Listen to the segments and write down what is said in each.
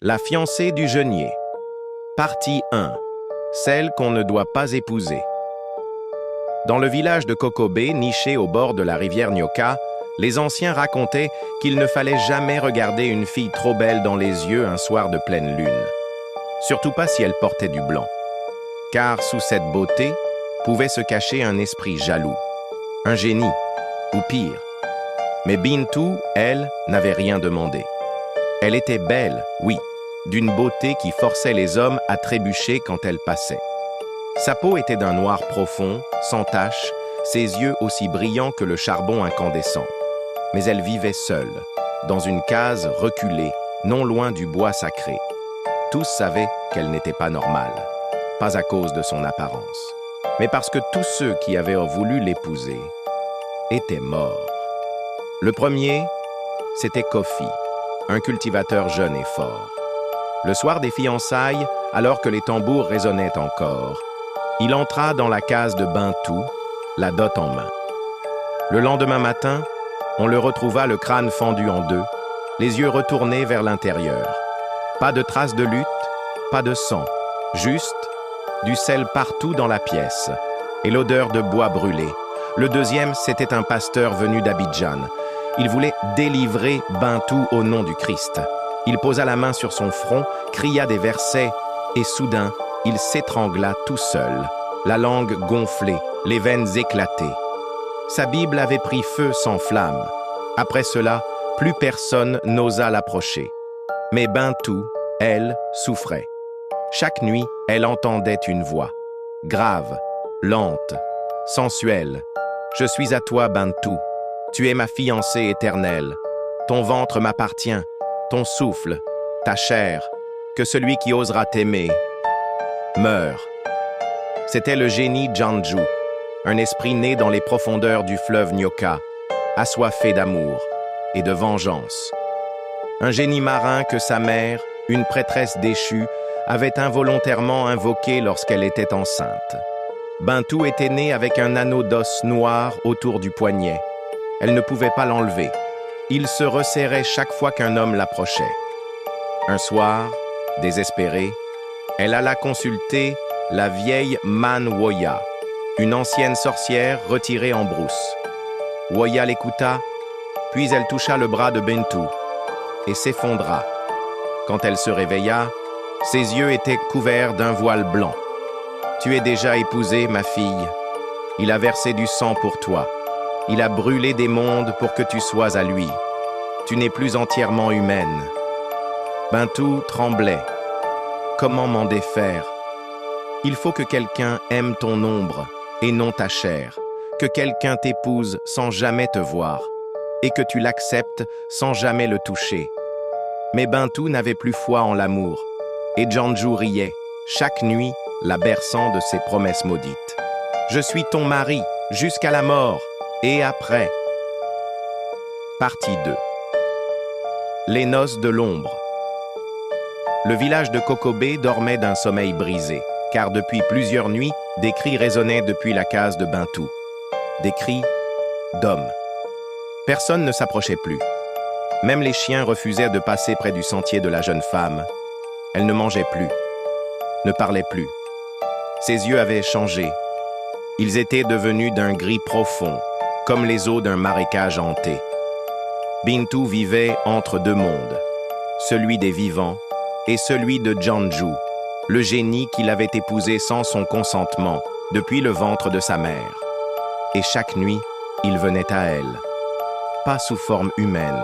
La fiancée du geôlier. Partie 1. Celle qu'on ne doit pas épouser. Dans le village de Kokobé, niché au bord de la rivière Nyoka, les anciens racontaient qu'il ne fallait jamais regarder une fille trop belle dans les yeux un soir de pleine lune. Surtout pas si elle portait du blanc. Car sous cette beauté pouvait se cacher un esprit jaloux, un génie, ou pire. Mais Bintou, elle, n'avait rien demandé. Elle était belle, oui, d'une beauté qui forçait les hommes à trébucher quand elle passait. Sa peau était d'un noir profond, sans tache, ses yeux aussi brillants que le charbon incandescent. Mais elle vivait seule, dans une case reculée, non loin du bois sacré. Tous savaient qu'elle n'était pas normale, pas à cause de son apparence, mais parce que tous ceux qui avaient voulu l'épouser étaient morts. Le premier, c'était Kofi, un cultivateur jeune et fort. Le soir des fiançailles, alors que les tambours résonnaient encore, il entra dans la case de Bintou, la dot en main. Le lendemain matin, on le retrouva le crâne fendu en deux, les yeux retournés vers l'intérieur. Pas de traces de lutte, pas de sang, juste du sel partout dans la pièce et l'odeur de bois brûlé. Le deuxième, c'était un pasteur venu d'Abidjan. Il voulait délivrer Bintou au nom du Christ. Il posa la main sur son front, cria des versets et soudain, il s'étrangla tout seul, la langue gonflée, les veines éclatées. Sa Bible avait pris feu sans flamme. Après cela, plus personne n'osa l'approcher. Mais Bintou, elle, souffrait. Chaque nuit, elle entendait une voix, grave, lente, sensuelle. « Je suis à toi, Bintou. Tu es ma fiancée éternelle. Ton ventre m'appartient, ton souffle, ta chair. Que celui qui osera t'aimer meure. » C'était le génie Janju, un esprit né dans les profondeurs du fleuve Nyoka, assoiffé d'amour et de vengeance. Un génie marin que sa mère, une prêtresse déchue, avait involontairement invoqué lorsqu'elle était enceinte. Bintou était née avec un anneau d'os noir autour du poignet. Elle ne pouvait pas l'enlever. Il se resserrait chaque fois qu'un homme l'approchait. Un soir, désespérée, elle alla consulter la vieille Man Woya, une ancienne sorcière retirée en brousse. Woya l'écouta, puis elle toucha le bras de Bintou et s'effondra. Quand elle se réveilla, ses yeux étaient couverts d'un voile blanc. « Tu es déjà épousée, ma fille. Il a versé du sang pour toi. Il a brûlé des mondes pour que tu sois à lui. Tu n'es plus entièrement humaine. » Bintou tremblait. Comment m'en défaire? Il faut que quelqu'un aime ton ombre et non ta chair, que quelqu'un t'épouse sans jamais te voir, et que tu l'acceptes sans jamais le toucher. Mais Bintou n'avait plus foi en l'amour, et Janju riait, chaque nuit, la berçant de ses promesses maudites. « Je suis ton mari, jusqu'à la mort, et après. » Partie 2. Les noces de l'ombre. Le village de Kokobé dormait d'un sommeil brisé, car depuis plusieurs nuits, des cris résonnaient depuis la case de Bintou. Des cris d'hommes. Personne ne s'approchait plus. Même les chiens refusaient de passer près du sentier de la jeune femme. Elle ne mangeait plus, ne parlait plus. Ses yeux avaient changé. Ils étaient devenus d'un gris profond, comme les eaux d'un marécage hanté. Bintou vivait entre deux mondes, celui des vivants et celui de Janju, le génie qui l'avait épousée sans son consentement depuis le ventre de sa mère. Et chaque nuit, il venait à elle. Pas sous forme humaine.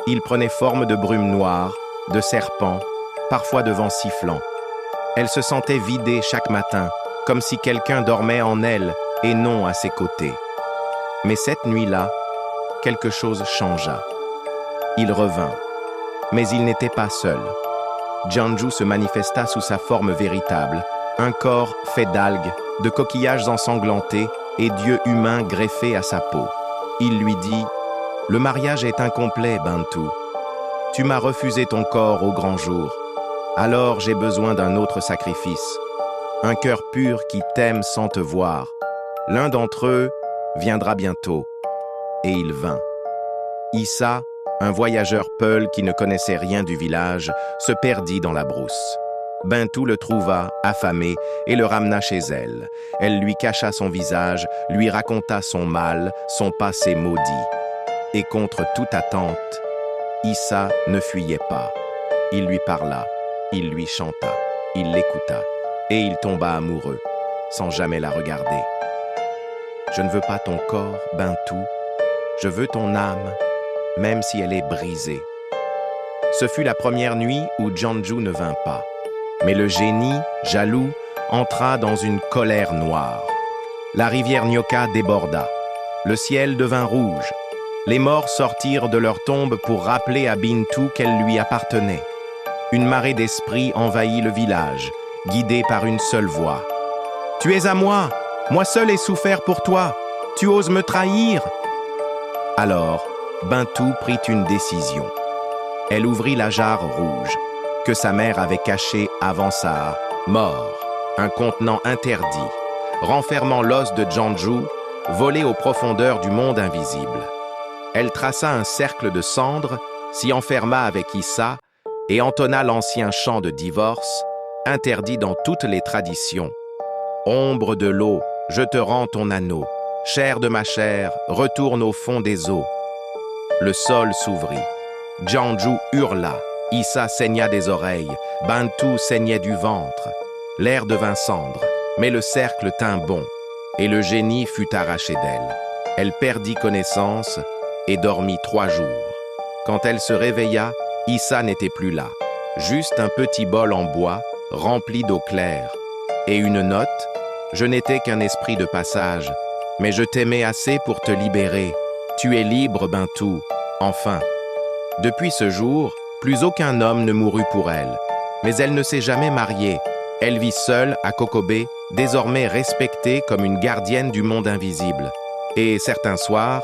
Il prenait forme de brume noire, de serpent, parfois de vent sifflant. Elle se sentait vidée chaque matin, comme si quelqu'un dormait en elle et non à ses côtés. Mais cette nuit-là, quelque chose changea. Il revint, mais il n'était pas seul. Janju se manifesta sous sa forme véritable, un corps fait d'algues, de coquillages ensanglantés et d'yeux humains greffés à sa peau. Il lui dit « Le mariage est incomplet, Bintou. Tu m'as refusé ton corps au grand jour. Alors j'ai besoin d'un autre sacrifice, un cœur pur qui t'aime sans te voir. L'un d'entre eux viendra bientôt. » Et il vint. Issa, un voyageur peul qui ne connaissait rien du village, se perdit dans la brousse. Bintou le trouva, affamé, et le ramena chez elle. Elle lui cacha son visage, lui raconta son mal, son passé maudit. Et contre toute attente, Issa ne fuyait pas. Il lui parla, il lui chanta, il l'écouta, et il tomba amoureux, sans jamais la regarder. Je ne veux pas ton corps, Bintou, je veux ton âme, même si elle est brisée. Ce fut la première nuit où Janju ne vint pas. Mais le génie, jaloux, entra dans une colère noire. La rivière Nyoka déborda. Le ciel devint rouge. Les morts sortirent de leur tombe pour rappeler à Bintou qu'elle lui appartenait. Une marée d'esprits envahit le village, guidée par une seule voix. « Tu es à moi! Moi seul ai souffert pour toi! Tu oses me trahir ?» Alors, Bintou prit une décision. Elle ouvrit la jarre rouge, que sa mère avait cachée avant sa mort, un contenant interdit, renfermant l'os de Janju, volé aux profondeurs du monde invisible. Elle traça un cercle de cendres, s'y enferma avec Issa et entonna l'ancien chant de divorce, interdit dans toutes les traditions. « Ombre de l'eau, je te rends ton anneau. Chair de ma chair, retourne au fond des eaux. » Le sol s'ouvrit. Janju hurla. Issa saigna des oreilles. Bintou saignait du ventre. L'air devint cendre, mais le cercle tint bon, et le génie fut arraché d'elle. Elle perdit connaissance et dormit 3 jours. Quand elle se réveilla, Issa n'était plus là. Juste un petit bol en bois, rempli d'eau claire. Et une note: « Je n'étais qu'un esprit de passage, mais je t'aimais assez pour te libérer. Tu es libre, Bintou, enfin. » Depuis ce jour, plus aucun homme ne mourut pour elle. Mais elle ne s'est jamais mariée. Elle vit seule à Kokobé, désormais respectée comme une gardienne du monde invisible. Et certains soirs,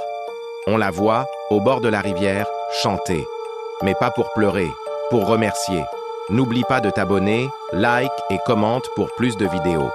on la voit, au bord de la rivière, chanter. Mais pas pour pleurer, pour remercier. N'oublie pas de t'abonner, like et commente pour plus de vidéos.